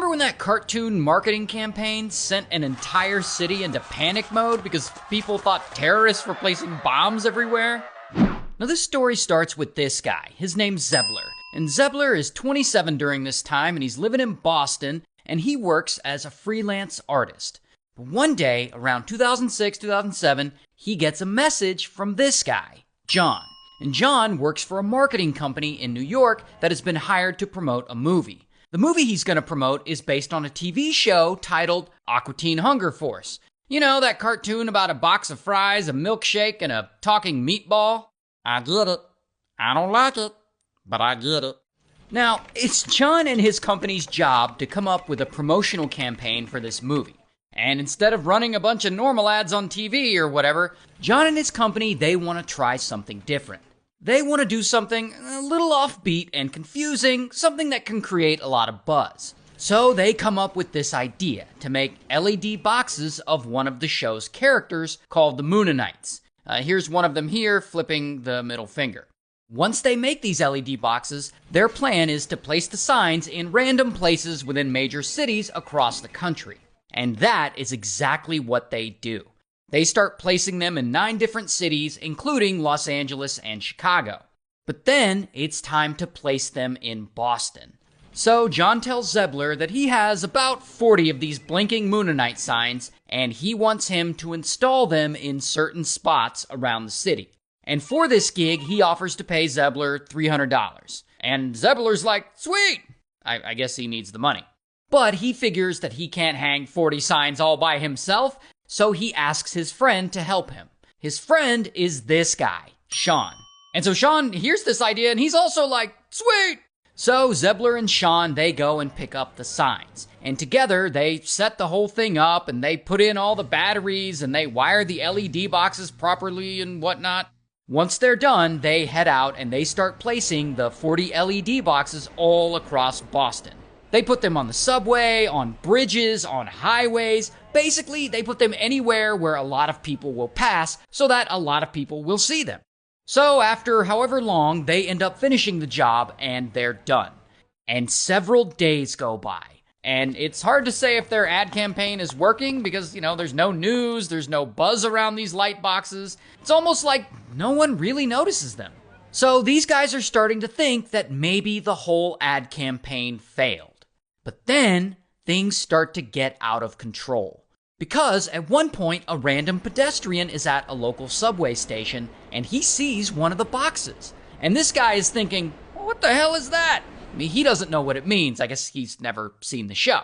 Remember when that cartoon marketing campaign sent an entire city into panic mode because people thought terrorists were placing bombs everywhere? Now this story starts with this guy. His name's Zebler. And Zebler is 27 during this time, and he's living in Boston, and he works as a freelance artist. But one day, around 2006, 2007, he gets a message from this guy, John. And John works for a marketing company in New York that has been hired to promote a movie. The movie he's going to promote is based on a TV show titled Aqua Teen Hunger Force. You know, that cartoon about a box of fries, a milkshake, and a talking meatball? I get it. I don't like it, but I get it. Now, it's John and his company's job to come up with a promotional campaign for this movie. And instead of running a bunch of normal ads on TV or whatever, John and his company, they want to try something different. They want to do something a little offbeat and confusing, something that can create a lot of buzz. So they come up with this idea to make LED boxes of one of the show's characters called the Mooninites. Here's one of them here flipping the middle finger. Once they make these LED boxes, their plan is to place the signs in random places within major cities across the country. And that is exactly what they do. They start placing them in 9 different cities, including Los Angeles and Chicago. But then it's time to place them in Boston. So John tells Zebler that he has about 40 of these blinking Moonanite signs, and he wants him to install them in certain spots around the city. And for this gig, he offers to pay Zebler $300. And Zebler's like, sweet! I guess he needs the money. But he figures that he can't hang 40 signs all by himself, so he asks his friend to help him. His friend is this guy, Sean. And so Sean hears this idea, and he's also like, sweet! So Zebler and Sean, they go and pick up the signs. And together, they set the whole thing up, and they put in all the batteries, and they wire the LED boxes properly and whatnot. Once they're done, they head out, and they start placing the 40 LED boxes all across Boston. They put them on the subway, on bridges, on highways. Basically, they put them anywhere where a lot of people will pass so that a lot of people will see them. So after however long, they end up finishing the job and they're done. And several days go by. And it's hard to say if their ad campaign is working because, there's no news, there's no buzz around these light boxes. It's almost like no one really notices them. So these guys are starting to think that maybe the whole ad campaign failed. But then, things start to get out of control. Because at one point, a random pedestrian is at a local subway station, and he sees one of the boxes. And this guy is thinking, what the hell is that? I mean, he doesn't know what it means. I guess he's never seen the show.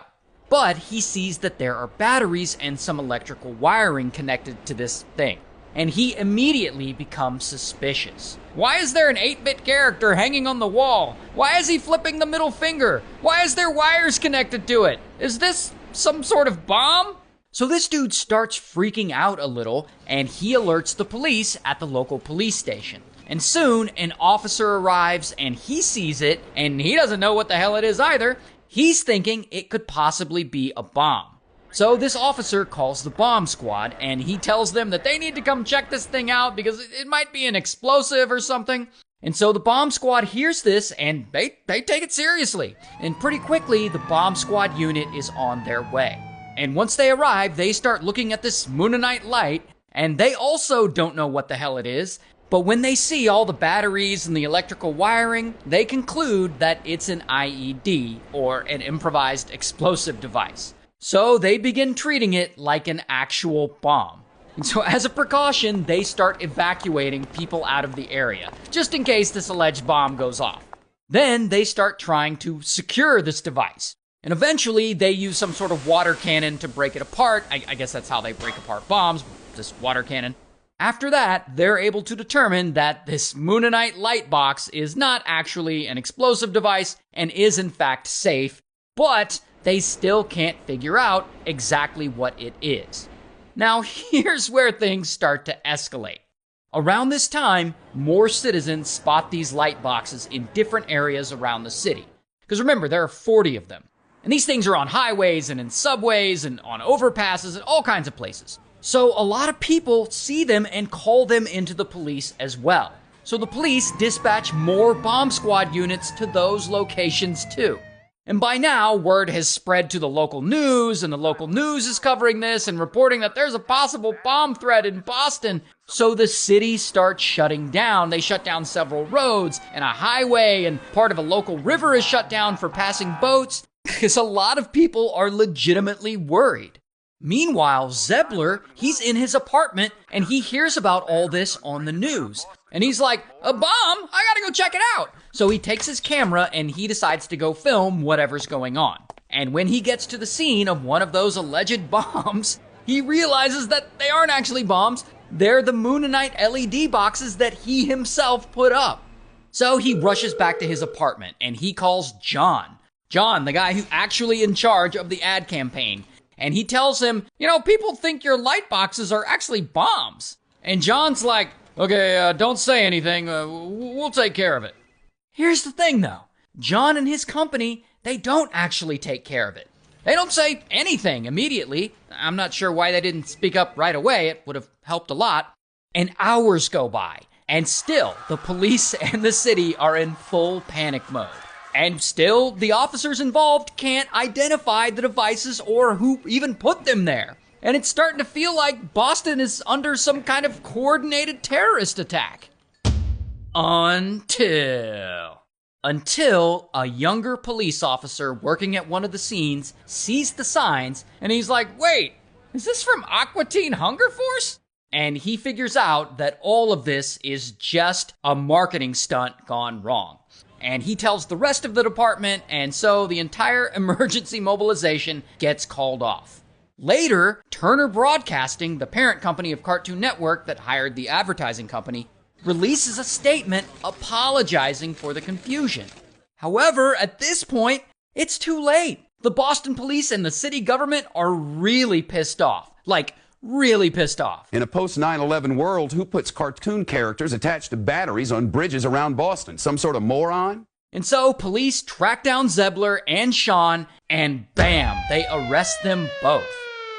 But he sees that there are batteries and some electrical wiring connected to this thing. And he immediately becomes suspicious. Why is there an 8-bit character hanging on the wall? Why is he flipping the middle finger? Why is there wires connected to it? Is this some sort of bomb? So this dude starts freaking out a little, and he alerts the police at the local police station. And soon, an officer arrives, and he sees it, and he doesn't know what the hell it is either. He's thinking it could possibly be a bomb. So this officer calls the bomb squad, and he tells them that they need to come check this thing out because it might be an explosive or something. And so the bomb squad hears this, and they take it seriously. And pretty quickly, the bomb squad unit is on their way. And once they arrive, they start looking at this Moonanite light, and they also don't know what the hell it is. But when they see all the batteries and the electrical wiring, they conclude that it's an IED, or an improvised explosive device. So they begin treating it like an actual bomb. And so as a precaution, they start evacuating people out of the area, just in case this alleged bomb goes off. Then they start trying to secure this device. And eventually they use some sort of water cannon to break it apart. I guess that's how they break apart bombs, this water cannon. After that, they're able to determine that this Moonanite light box is not actually an explosive device and is in fact safe, but they still can't figure out exactly what it is. Now, here's where things start to escalate. Around this time, more citizens spot these light boxes in different areas around the city. Because remember, there are 40 of them. And these things are on highways and in subways and on overpasses and all kinds of places. So a lot of people see them and call them into the police as well. So the police dispatch more bomb squad units to those locations too. And by now, word has spread to the local news, and the local news is covering this and reporting that there's a possible bomb threat in Boston. So the city starts shutting down. They shut down several roads and a highway, and part of a local river is shut down for passing boats, because a lot of people are legitimately worried. Meanwhile, Zebler, he's in his apartment, and he hears about all this on the news. And he's like, a bomb? I gotta go check it out. So he takes his camera and he decides to go film whatever's going on. And when he gets to the scene of one of those alleged bombs, he realizes that they aren't actually bombs. They're the Mooninite LED boxes that he himself put up. So he rushes back to his apartment and he calls John. John, the guy who's actually in charge of the ad campaign. And he tells him, people think your light boxes are actually bombs. And John's like, okay, don't say anything. We'll take care of it. Here's the thing, though. John and his company, they don't actually take care of it. They don't say anything immediately. I'm not sure why they didn't speak up right away. It would have helped a lot. And hours go by. And still, the police and the city are in full panic mode. And still, the officers involved can't identify the devices or who even put them there. And it's starting to feel like Boston is under some kind of coordinated terrorist attack. Until a younger police officer working at one of the scenes sees the signs, and he's like, wait, is this from Aqua Teen Hunger Force? And he figures out that all of this is just a marketing stunt gone wrong. And he tells the rest of the department, and so the entire emergency mobilization gets called off. Later, Turner Broadcasting, the parent company of Cartoon Network that hired the advertising company, releases a statement apologizing for the confusion. However, at this point, it's too late. The Boston police and the city government are really pissed off. Like, really pissed off. In a post-9/11 world, who puts cartoon characters attached to batteries on bridges around Boston? Some sort of moron? And so police track down Zebler and Sean, and bam, they arrest them both.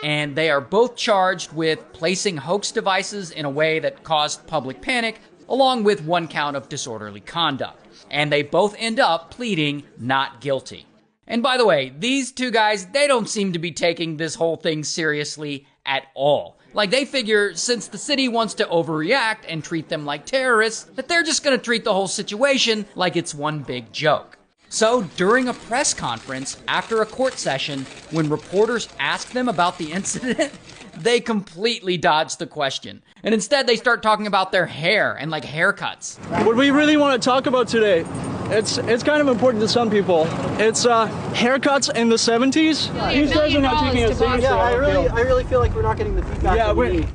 And they are both charged with placing hoax devices in a way that caused public panic, along with one count of disorderly conduct. And they both end up pleading not guilty. And by the way, these two guys, they don't seem to be taking this whole thing seriously at all. Like, they figure since the city wants to overreact and treat them like terrorists, that they're just gonna treat the whole situation like it's one big joke. So during a press conference after a court session, when reporters ask them about the incident, they completely dodge the question. And instead they start talking about their hair and like haircuts. What we really want to talk about today, it's kind of important to some people. It's haircuts in the 70s. These guys are not taking it seriously. Yeah, I really feel like we're not getting the feedback that we need.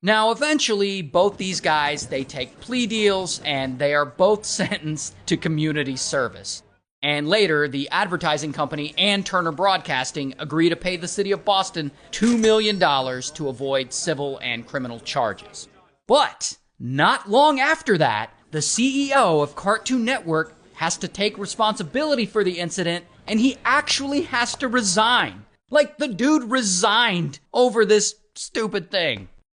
Now, eventually, both these guys, they take plea deals, and they are both sentenced to community service. And later, the advertising company and Turner Broadcasting agree to pay the city of Boston $2 million to avoid civil and criminal charges. But not long after that, the CEO of Cartoon Network has to take responsibility for the incident, and he actually has to resign. Like, the dude resigned over this stupid thing.